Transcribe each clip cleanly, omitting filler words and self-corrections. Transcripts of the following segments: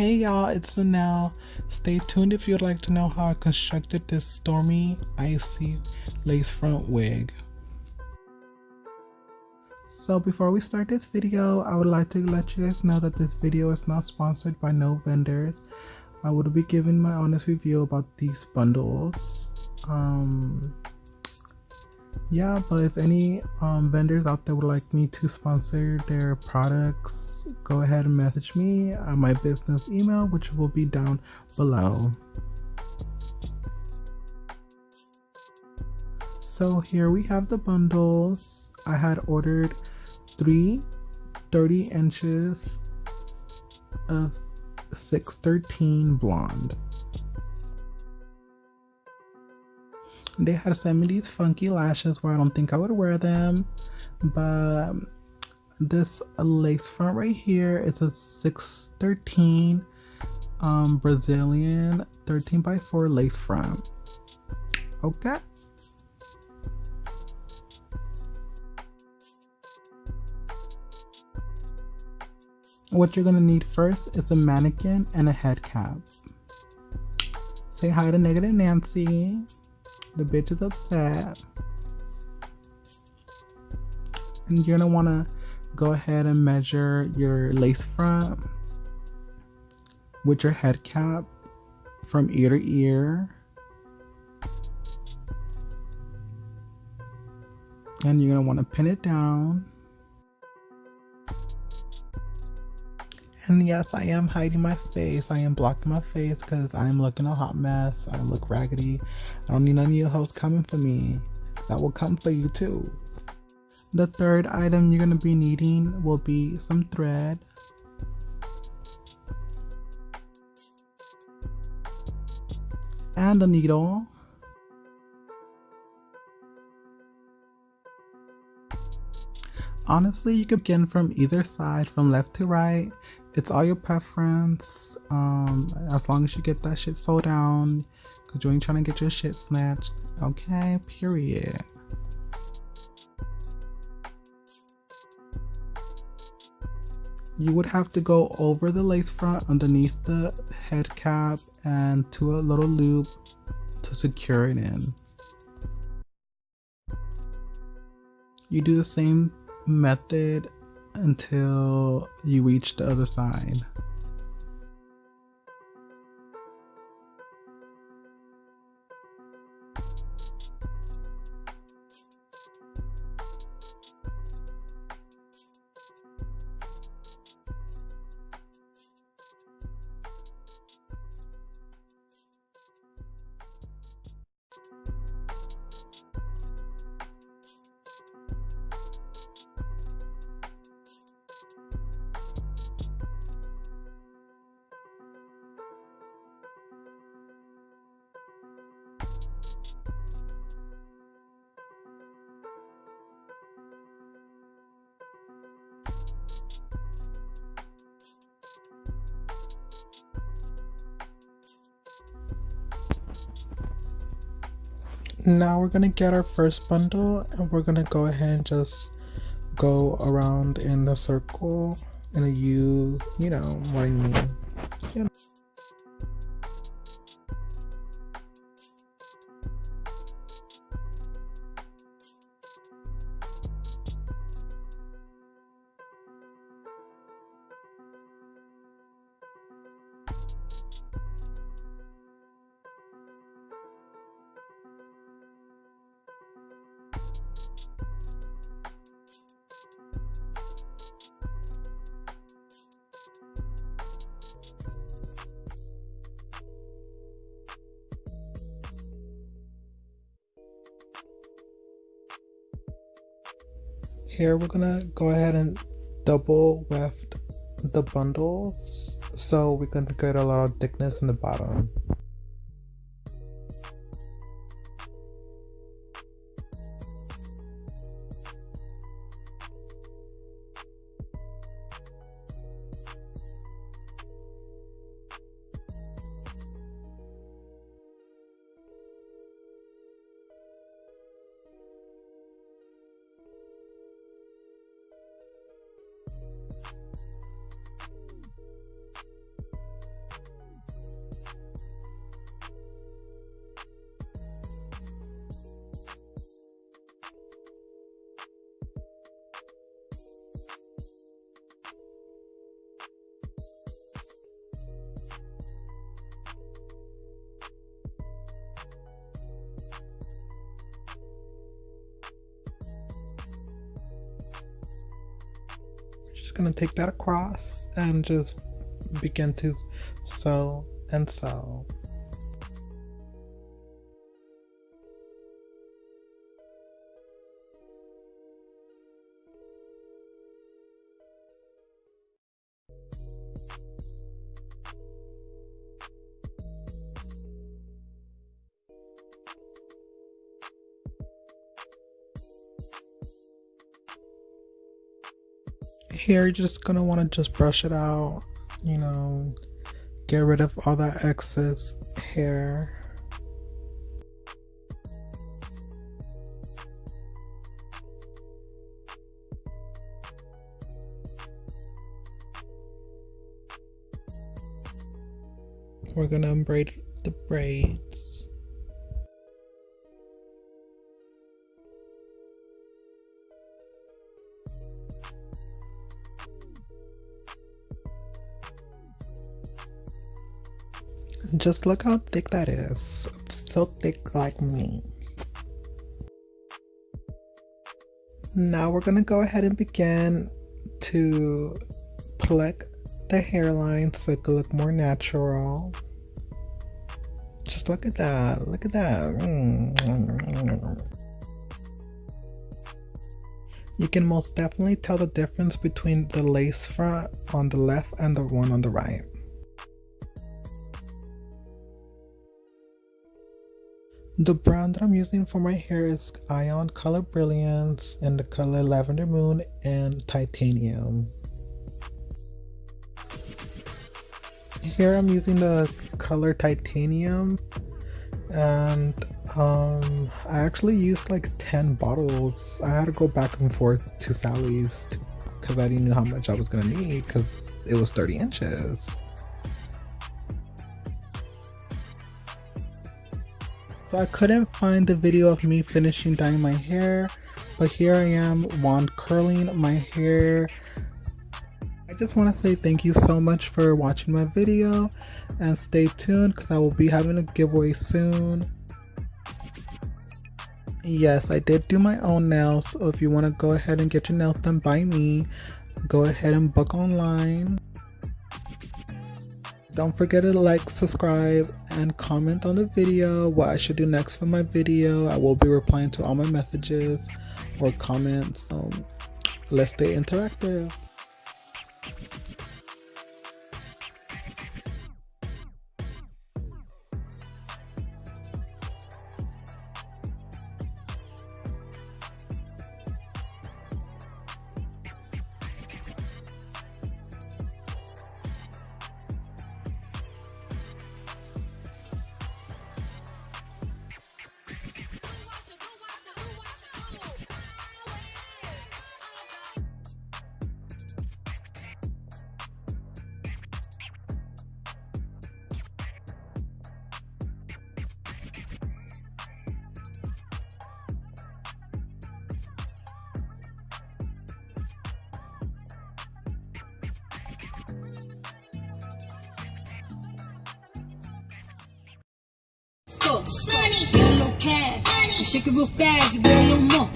Hey y'all, it's Zhanelle. Stay tuned if you'd like to know how I constructed this stormy, icy lace front wig. So before we start this video, I would like to let you guys know that this video is not sponsored by no vendors. I would be giving my honest review about these bundles. Yeah, but if any vendors out there would like me to sponsor their products, go ahead and message me on my business email, which will be down below. So here we have the bundles. I had ordered 3 30 inches of 613 blonde. They had sent me these funky lashes where I don't think I would wear them, but this lace front right here is a 613 Brazilian 13x4 lace front. Okay. What you're gonna need first is a mannequin and a head cap. Say hi to Negative Nancy. The bitch is upset. And you're gonna wanna go ahead and measure your lace front with your head cap from ear to ear. And you're gonna wanna pin it down. And yes, I am hiding my face. I am blocking my face because I'm looking a hot mess. I look raggedy. I don't need none of you hoes coming for me. That will come for you too. The third item you're going to be needing will be some thread. And a needle. Honestly, you could begin from either side, from left to right. It's all your preference, as long as you get that shit sold down, because you ain't trying to get your shit snatched, okay, period. You would have to go over the lace front underneath the head cap and to a little loop to secure it in. You do the same method until you reach the other side. Now we're gonna get our first bundle and we're gonna go ahead and just go around in the circle in a U, you know what I mean. You know. Here we're gonna go ahead and double weft the bundles, so we're gonna get a lot of thickness in the bottom. gonna take that across and just begin to sew and sew. Here you're just gonna want to just brush it out, you know, get rid of all that excess hair. We're gonna braid the braids. Just look how thick that is. It's so thick like me. Now we're gonna go ahead and begin to pluck the hairline so it could look more natural. Just look at that. Look at that. You can most definitely tell the difference between the lace front on the left and the one on the right. The brand that I'm using for my hair is Ion Color Brilliance in the color Lavender Moon and Titanium. Here I'm using the color Titanium, and I actually used like 10 bottles. I had to go back and forth to Sally's because I didn't know how much I was gonna need because it was 30 inches. So I couldn't find the video of me finishing dyeing my hair, but here I am wand curling my hair. I just want to say thank you so much for watching my video, and stay tuned because I will be having a giveaway soon. Yes, I did do my own nails, so if you want to go ahead and get your nails done by me, go ahead and book online. Don't forget to like, subscribe, and comment on the video what I should do next for my video. I will be replying to all my messages or comments. So let's stay interactive. Get a little cash, and shake it real fast, you get a little more.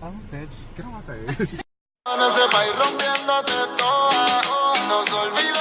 Oh, bitch, get on my face. Se va a ir rompiéndote toda, no se olvida.